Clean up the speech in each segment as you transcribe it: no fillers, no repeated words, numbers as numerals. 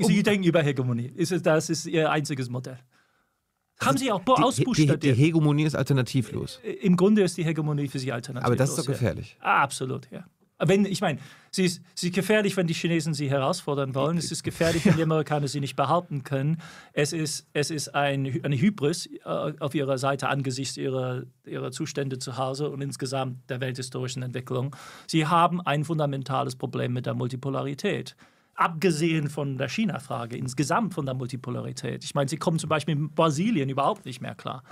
Sie denken über Hegemonie. Das ist Ihr einziges Modell. Haben Sie auch ausbuchstabiert? Die Hegemonie ist alternativlos. Im Grunde ist die Hegemonie für Sie alternativlos. Aber das ist doch gefährlich. Ja. Absolut, ja. Ich meine, sie ist gefährlich, wenn die Chinesen sie herausfordern wollen. Es ist gefährlich, wenn die Amerikaner sie nicht behaupten können. Es ist eine Hybris auf ihrer Seite angesichts ihrer Zustände zu Hause und insgesamt der welthistorischen Entwicklung. Sie haben ein fundamentales Problem mit der Multipolarität. Abgesehen von der China-Frage, insgesamt von der Multipolarität. Ich meine, sie kommen zum Beispiel in Brasilien überhaupt nicht mehr klar.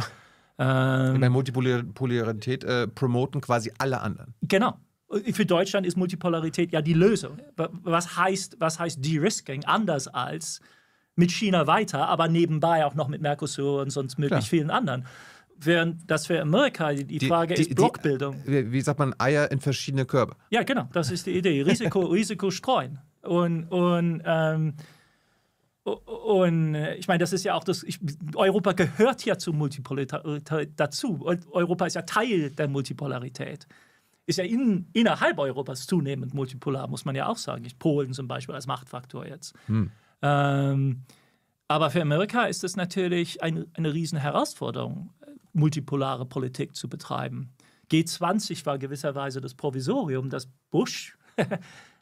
Bei Multipolarität promoten quasi alle anderen. Genau. Für Deutschland ist Multipolarität ja die Lösung. Was heißt De-Risking? Anders als mit China weiter, aber nebenbei auch noch mit Mercosur und sonst möglichst vielen anderen. Während das für Amerika die Frage ist Blockbildung. Wie sagt man, Eier in verschiedene Körbe? Ja, genau, das ist die Idee. Risiko streuen. Und ich meine, das ist ja auch Europa gehört ja zur Multipolarität dazu. Europa ist ja Teil der Multipolarität. Ist ja innerhalb Europas zunehmend multipolar, muss man ja auch sagen. Polen zum Beispiel als Machtfaktor jetzt. Aber für Amerika ist es natürlich eine riesen Herausforderung, multipolare Politik zu betreiben. G20 war gewisserweise das Provisorium, das Bush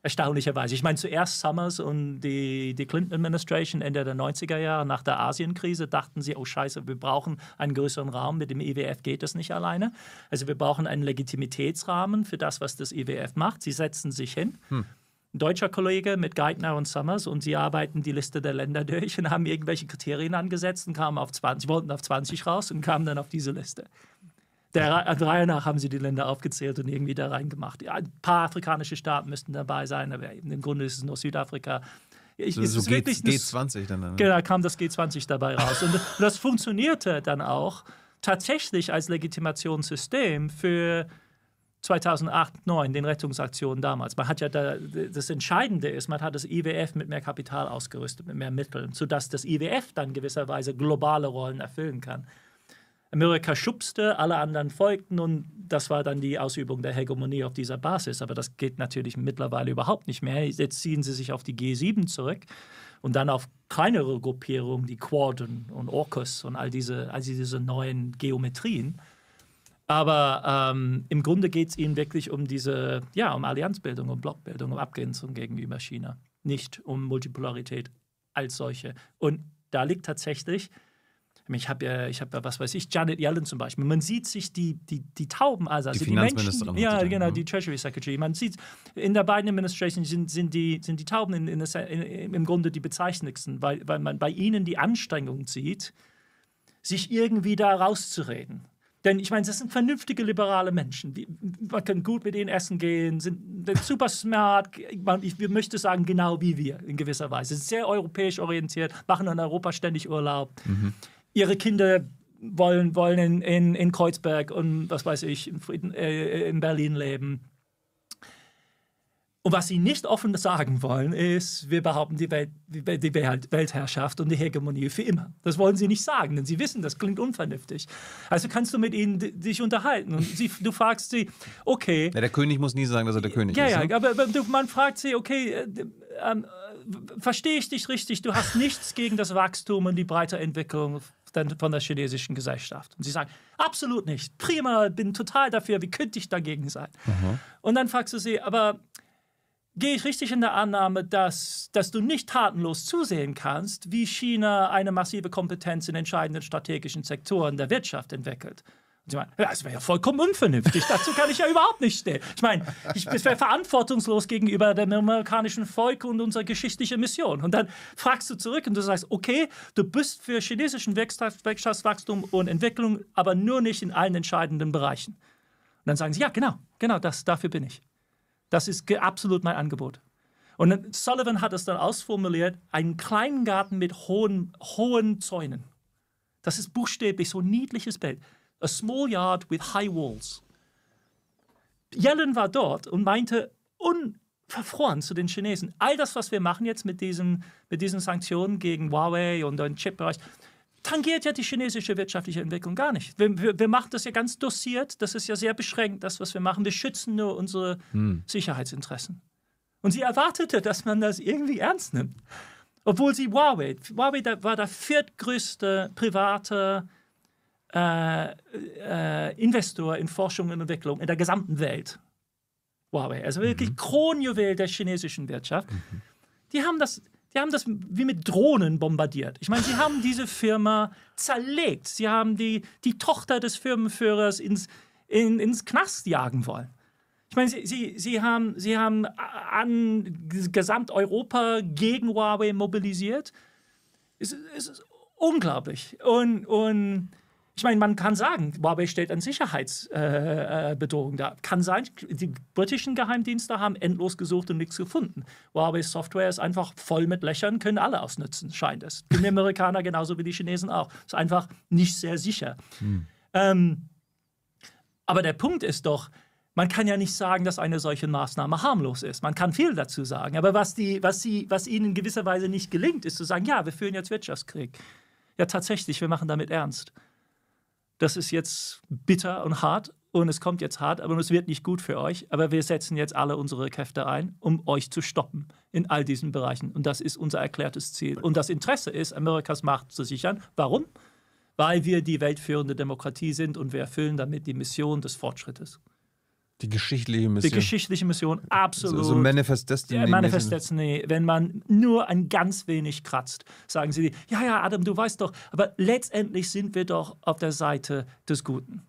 erstaunlicherweise. Ich meine, zuerst Summers und die Clinton-Administration Ende der 90er Jahre nach der Asienkrise dachten sie, oh Scheiße, wir brauchen einen größeren Rahmen. Mit dem IWF geht das nicht alleine. Also wir brauchen einen Legitimitätsrahmen für das, was das IWF macht. Sie setzen sich hin. Ein deutscher Kollege mit Geithner und Summers und sie arbeiten die Liste der Länder durch und haben irgendwelche Kriterien angesetzt und kamen auf 20, wollten auf 20 raus und kamen dann auf diese Liste. Der Reihe nach haben sie die Länder aufgezählt und irgendwie da reingemacht. Ja, ein paar afrikanische Staaten müssten dabei sein, aber im Grunde ist es nur Südafrika. G20 dann. Genau, kam das G20 dabei raus. Und das funktionierte dann auch tatsächlich als Legitimationssystem für 2008, 2009, den Rettungsaktionen damals. Man hat ja das Entscheidende ist, man hat das IWF mit mehr Kapital ausgerüstet, mit mehr Mitteln, sodass das IWF dann gewisserweise globale Rollen erfüllen kann. Amerika schubste, alle anderen folgten und das war dann die Ausübung der Hegemonie auf dieser Basis. Aber das geht natürlich mittlerweile überhaupt nicht mehr. Jetzt ziehen sie sich auf die G7 zurück und dann auf kleinere Gruppierungen, die Quad und AUKUS und all diese neuen Geometrien. Aber im Grunde geht es ihnen wirklich um um Allianzbildung, um Blockbildung, um Abgrenzung gegenüber China. Nicht um Multipolarität als solche. Und da liegt tatsächlich... Ich habe ja, was weiß ich, Janet Yellen zum Beispiel. Man sieht sich die Tauben, also die Menschen, Finanzministerin. ja, genau, die Treasury Secretary. Man sieht, in der Biden Administration sind die Tauben im Grunde die bezeichnendsten, weil man bei ihnen die Anstrengung sieht, sich irgendwie da rauszureden. Denn ich meine, das sind vernünftige, liberale Menschen. Man kann gut mit ihnen essen gehen, sind super smart. Ich möchte sagen, genau wie wir in gewisser Weise. Sehr europäisch orientiert, machen in Europa ständig Urlaub. Ihre Kinder wollen in Kreuzberg und was weiß ich, in Berlin leben. Und was sie nicht offen sagen wollen, ist, wir behaupten die Weltherrschaft und die Hegemonie für immer. Das wollen sie nicht sagen, denn sie wissen, das klingt unvernünftig. Also kannst du mit ihnen dich unterhalten. Und du fragst sie, okay. Ja, der König muss nie sagen, dass er der König ist. Ja, aber man fragt sie, okay, verstehe ich dich richtig, du hast nichts gegen das Wachstum und die breite Entwicklung von der chinesischen Gesellschaft. Und sie sagen, absolut nicht, prima, bin total dafür, wie könnte ich dagegen sein? Und dann fragst du sie, aber gehe ich richtig in der Annahme, dass du nicht tatenlos zusehen kannst, wie China eine massive Kompetenz in entscheidenden strategischen Sektoren der Wirtschaft entwickelt? Und sie meinen, das wäre ja vollkommen unvernünftig, dazu kann ich ja überhaupt nicht stehen. Ich meine, es wäre verantwortungslos gegenüber dem amerikanischen Volk und unserer geschichtlichen Mission. Und dann fragst du zurück und du sagst, okay, du bist für chinesischen Wirtschaftswachstum und Entwicklung, aber nur nicht in allen entscheidenden Bereichen. Und dann sagen sie, ja, genau, dafür bin ich. Das ist absolut mein Angebot. Und Sullivan hat es dann ausformuliert, einen kleinen Garten mit hohen Zäunen. Das ist buchstäblich so ein niedliches Bild. A small yard with high walls. Yellen war dort und meinte unverfroren zu den Chinesen, all das, was wir machen jetzt mit diesen Sanktionen gegen Huawei und den Chipbereich, tangiert ja die chinesische wirtschaftliche Entwicklung gar nicht. Wir machen das ja ganz dosiert, das ist ja sehr beschränkt, das, was wir machen. Wir schützen nur unsere Sicherheitsinteressen. Und sie erwartete, dass man das irgendwie ernst nimmt. Obwohl sie Huawei war der viertgrößte private Investor in Forschung und Entwicklung in der gesamten Welt. Huawei, also wirklich Kronjuwel der chinesischen Wirtschaft. Die haben das wie mit Drohnen bombardiert. Ich meine, sie haben diese Firma zerlegt. Sie haben die Tochter des Firmenführers ins Knast jagen wollen. Ich meine, sie haben an Gesamteuropa gegen Huawei mobilisiert. Es ist unglaublich. Und ich meine, man kann sagen, Huawei stellt eine Sicherheitsbedrohung dar. Kann sein, die britischen Geheimdienste haben endlos gesucht und nichts gefunden. Huawei's Software ist einfach voll mit Löchern, können alle ausnutzen, scheint es. Die Amerikaner genauso wie die Chinesen auch. Ist einfach nicht sehr sicher. Aber der Punkt ist doch, man kann ja nicht sagen, dass eine solche Maßnahme harmlos ist. Man kann viel dazu sagen. Aber was ihnen in gewisser Weise nicht gelingt, ist zu sagen, ja, wir führen jetzt Wirtschaftskrieg. Ja, tatsächlich, wir machen damit ernst. Das ist jetzt bitter und hart und es kommt jetzt hart, aber es wird nicht gut für euch. Aber wir setzen jetzt alle unsere Kräfte ein, um euch zu stoppen in all diesen Bereichen. Und das ist unser erklärtes Ziel. Und das Interesse ist, Amerikas Macht zu sichern. Warum? Weil wir die weltführende Demokratie sind und wir erfüllen damit die Mission des Fortschrittes. Die geschichtliche Mission. Die geschichtliche Mission, absolut. So Manifest Destiny. Manifest Destiny, wenn man nur ein ganz wenig kratzt, sagen sie, ja, Adam, du weißt doch, aber letztendlich sind wir doch auf der Seite des Guten.